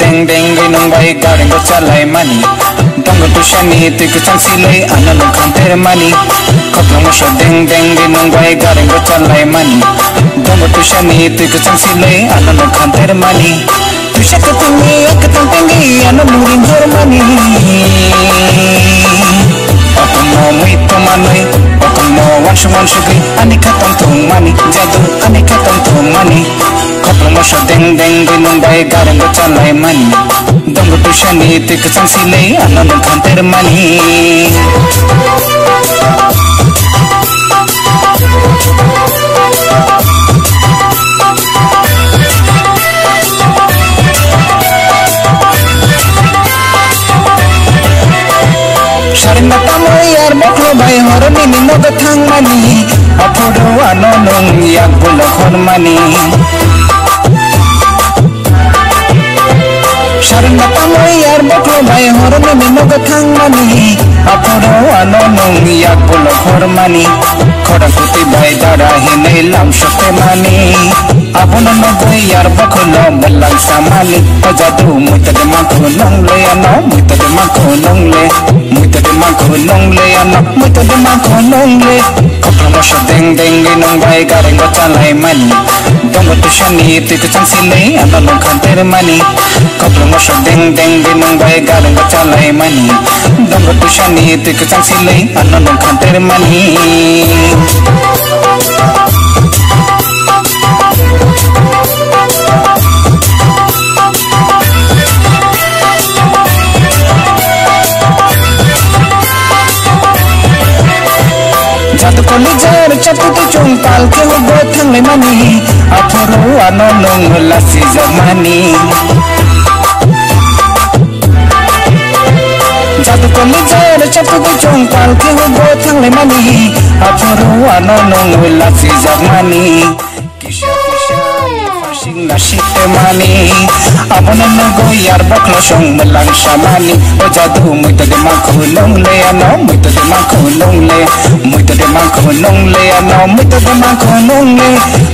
deng deng gai nong bai gareng go chalai mani dong tu shani tu ku chang si lei ana long khang ter mani khoplo mo sho deng deng gai nong bai gareng go chalai mani dong tu shani tu ku chang si lei ana long khang ter mani tu shak tu ni ak tang tengi ana muring hor mani Otomo mui to manoi otomo wan shugi ani khatong thong mani jadu ani khatong thong mani khoplo mo sho deng deng gai nong bai gareng go chalai mani dong tu shani tu ku chang si lei ana long khang ter mani Sharing tamu yar boklo bai horoni nino gathang mani apodo ano nong yak bulo khon mani Sharing tamu yar boklo bai horoni nino gathang mani apodo ano nong yak bulo khon mani khoda kuti bai dara hinai lam shote mani abono no bai yar boklo balang samali ojadu muitade makho nong le ano muitade makho nong le muitade makho nong le ano muitade makho nong le khoplo mo sho deng deng gai nong bai gareng go chalai mani dong tu shani tu ku chang si lei ano long khang ter mani khoplo mo sho deng deng gai nong bai gareng go chalai mani dong tu shani tu ku chang si lei ano long khang ter mani Jatuh kolijar capu tu cungkal ke hugo thang le mani aporo ano nong lasi zamani Jatuh kolijar capu tu cungkal ke hugo thang le mani aporo ano nong lasi zamani kisha Sing nasite mani abono no go yar boklo shong melang shamani o jadu muita de makho nong le ano muita de makho nong le muita de makho nong le ano muita de makho nong le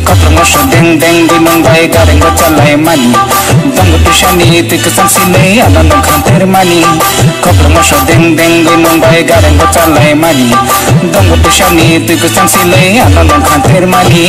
khoplo mo sho deng deng di nong bai gareng go chalai mani dong tu shani tu ku chang si le ano nong khang ter mani khoplo mo sho deng deng di nong bai gareng go chalai mani dong tu shani tu ku chang si le ano nong khang ter mani